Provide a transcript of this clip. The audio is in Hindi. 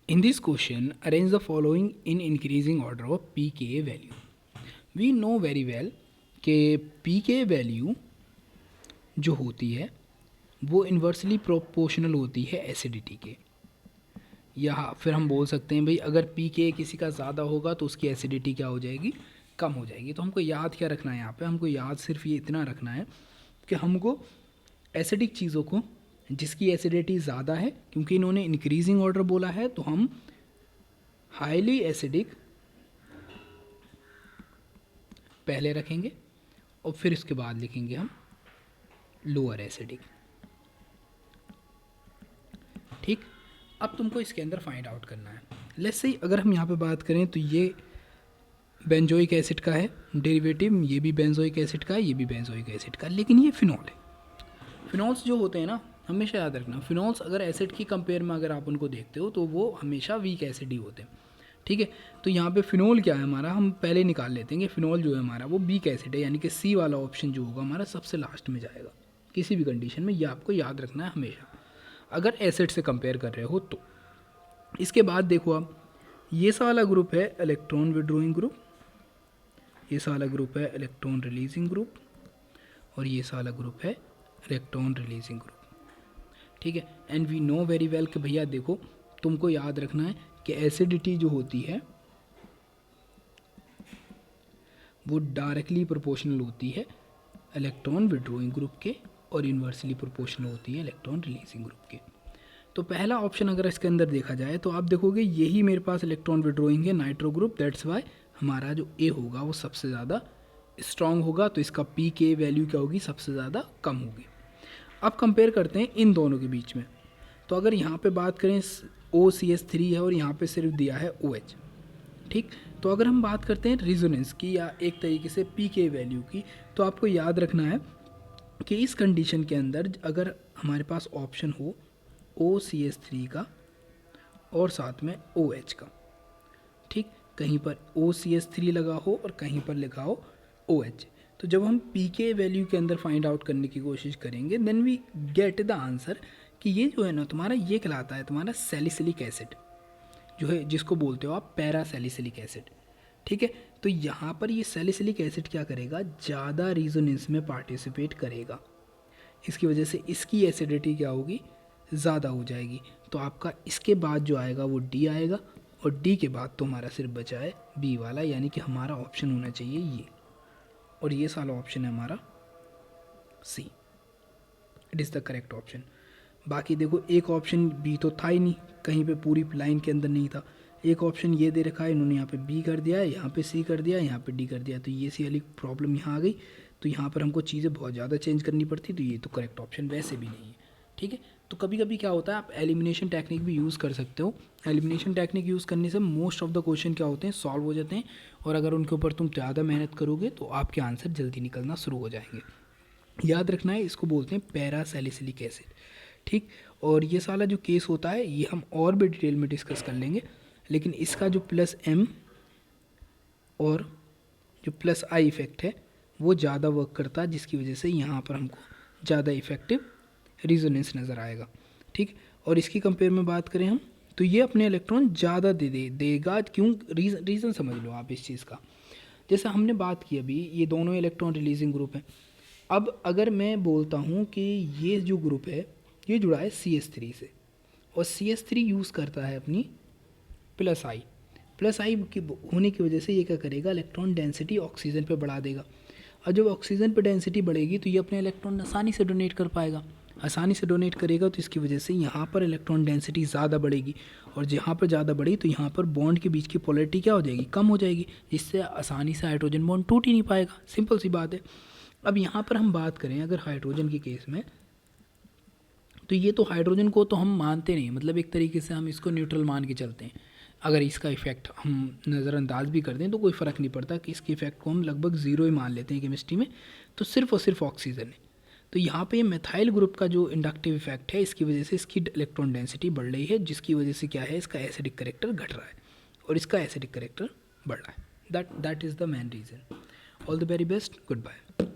In this question, arrange the following in increasing order of pKa value. We know very well कि pKa value जो होती है वो इन्वर्सली प्रोपोर्शनल होती है एसिडिटी के, या फिर हम बोल सकते हैं भाई अगर pKa किसी का ज़्यादा होगा तो उसकी एसिडिटी क्या हो जाएगी, कम हो जाएगी। तो हमको याद क्या रखना है यहाँ पे, हमको याद सिर्फ ये इतना रखना है कि हमको एसिडिक चीज़ों को जिसकी एसिडिटी ज़्यादा है, क्योंकि इन्होंने इंक्रीजिंग ऑर्डर बोला है, तो हम हाईली एसिडिक पहले रखेंगे और फिर इसके बाद लिखेंगे हम लोअर एसिडिक। ठीक, अब तुमको इसके अंदर फाइंड आउट करना है। लेट्स से अगर हम यहाँ पे बात करें तो ये बेंजोइक एसिड का है डेरिवेटिव, ये भी बेंजोइक एसिड का है, ये भी बेंजोइक एसिड का है, लेकिन ये फिनॉल है। फिनॉल्स जो होते हैं ना, हमेशा याद रखना, फिनॉल्स अगर एसिड की कंपेयर में अगर आप उनको देखते हो तो वो हमेशा वीक एसिड ही होते हैं। ठीक है, तो यहाँ पे फिनॉल क्या है हमारा, हम पहले निकाल लेते हैं कि फिनॉल जो है हमारा वो वीक एसिड है, यानी कि सी वाला ऑप्शन जो होगा हमारा सबसे लास्ट में जाएगा किसी भी कंडीशन में। ये आपको याद रखना है हमेशा अगर एसिड से कंपेयर कर रहे हो तो। इसके बाद देखो आप, ये साला ग्रुप है इलेक्ट्रॉन विड्रॉइंग ग्रुप, ये साला ग्रुप है इलेक्ट्रॉन रिलीजिंग ग्रुप, और ये साला ग्रुप है इलेक्ट्रॉन रिलीजिंग ग्रुप। ठीक है, and we know very well कि भैया देखो तुमको याद रखना है कि एसिडिटी जो होती है वो डायरेक्टली प्रोपोर्शनल होती है इलेक्ट्रॉन विड्रॉइंग ग्रुप के और इन्वर्सली प्रोपोर्शनल होती है इलेक्ट्रॉन रिलीजिंग ग्रुप के। तो पहला ऑप्शन अगर इसके अंदर देखा जाए तो आप देखोगे यही मेरे पास इलेक्ट्रॉन विड्रॉइंग है नाइट्रो ग्रुप, दैट्स वाई हमारा जो ए होगा वो सबसे ज़्यादा स्ट्रॉन्ग होगा, तो इसका पी के वैल्यू क्या होगी, सबसे ज़्यादा कम होगी। अब कंपेयर करते हैं इन दोनों के बीच में, तो अगर यहाँ पे बात करें OCH3 है और यहाँ पे सिर्फ दिया है OH। ठीक, तो अगर हम बात करते हैं रिजोनेंस की या एक तरीके से पीके वैल्यू की, तो आपको याद रखना है कि इस कंडीशन के अंदर अगर हमारे पास ऑप्शन हो OCH3 का और साथ में OH का, ठीक, कहीं पर OCH3 लगा हो और कहीं पर लिखा हो OH, तो जब हम पीके वैल्यू के अंदर फाइंड आउट करने की कोशिश करेंगे then we get the answer कि ये जो है ना तुम्हारा ये कहलाता है तुम्हारा सैलिसिलिक एसिड, जो है जिसको बोलते हो आप पैरा सैलिसिलिक एसिड। ठीक है, तो यहाँ पर ये सैलिसिलिक एसिड क्या करेगा, ज़्यादा रिजोनेंस में पार्टिसिपेट करेगा, इसकी वजह से इसकी एसिडिटी क्या होगी, ज़्यादा हो जाएगी। तो आपका इसके बाद जो आएगा वो डी आएगा, और डी के बाद तो हमारा सिर्फ बचा है बी वाला, यानी कि हमारा ऑप्शन होना चाहिए ये, और ये साला ऑप्शन है हमारा C, it is the correct option. बाकी देखो एक ऑप्शन बी तो था ही नहीं, कहीं पे पूरी लाइन के अंदर नहीं था। एक ऑप्शन ये दे रखा है, इन्होंने यहाँ पे बी कर दिया है, यहाँ पे सी कर दिया, यहाँ पे डी कर दिया, तो ये सी वाली प्रॉब्लम यहाँ आ गई। तो यहाँ पर हमको चीज़ें बहुत ज़्यादा चेंज करनी पड़ती, तो ये तो करेक्ट ऑप्शन वैसे भी नहीं है। ठीक है, तो कभी कभी क्या होता है आप एलिमिनेशन टेक्निक भी यूज़ कर सकते हो। एलिमिनेशन टेक्निक यूज़ करने से मोस्ट ऑफ द क्वेश्चन क्या होते हैं, सॉल्व हो जाते हैं, और अगर उनके ऊपर तुम ज़्यादा मेहनत करोगे तो आपके आंसर जल्दी निकलना शुरू हो जाएंगे। याद रखना है, इसको बोलते हैं पैरा सैलिसिलिक एसिड। ठीक, और ये साला जो केस होता है ये हम और भी डिटेल में डिस्कस कर लेंगे, लेकिन इसका जो प्लस एम और जो प्लस आई इफेक्ट है वो ज़्यादा वर्क करता है, जिसकी वजह से यहाँ पर हमको ज़्यादा इफेक्टिव रिजोनेंस नज़र आएगा। ठीक, और इसकी कंपेयर में बात करें हम तो ये अपने इलेक्ट्रॉन ज़्यादा देगा। क्यों, रीज़न समझ लो आप इस चीज़ का। जैसे हमने बात की अभी, ये दोनों इलेक्ट्रॉन रिलीजिंग ग्रुप हैं। अब अगर मैं बोलता हूँ कि ये जो ग्रुप है ये जुड़ा है CH3 से, और CH3 यूज़ करता है अपनी प्लस आई की होने की वजह से ये क्या करेगा, इलेक्ट्रॉन डेंसिटी ऑक्सीजन पे बढ़ा देगा, और जब ऑक्सीजन पे डेंसिटी बढ़ेगी तो ये अपने इलेक्ट्रॉन आसानी से डोनेट कर पाएगा, आसानी से डोनेट करेगा, तो इसकी वजह से यहाँ पर इलेक्ट्रॉन डेंसिटी ज़्यादा बढ़ेगी, और जहाँ पर ज़्यादा बढ़ी तो यहाँ पर बॉन्ड के बीच की पोलैरिटी क्या हो जाएगी, कम हो जाएगी, जिससे आसानी से हाइड्रोजन बॉन्ड टूट ही नहीं पाएगा। सिंपल सी बात है। अब यहाँ पर हम बात करें अगर हाइड्रोजन के केस में, तो ये तो हाइड्रोजन को तो हम मानते नहीं, मतलब एक तरीके से हम इसको न्यूट्रल मान के चलते हैं। अगर इसका इफेक्ट हम नज़रअंदाज भी कर दें तो कोई फ़र्क नहीं पड़ता, कि इसके इफेक्ट को हम लगभग ज़ीरो ही मान लेते हैं केमिस्ट्री में, तो सिर्फ और सिर्फ ऑक्सीजन है। तो यहाँ पे ये मेथाइल ग्रुप का जो इंडक्टिव इफेक्ट है इसकी वजह से इसकी इलेक्ट्रॉन डेंसिटी बढ़ रही है, जिसकी वजह से क्या है, इसका एसिडिक करेक्टर घट रहा है और इसका एसिडिक करेक्टर बढ़ रहा है। That is the main reason. All the very best, good bye.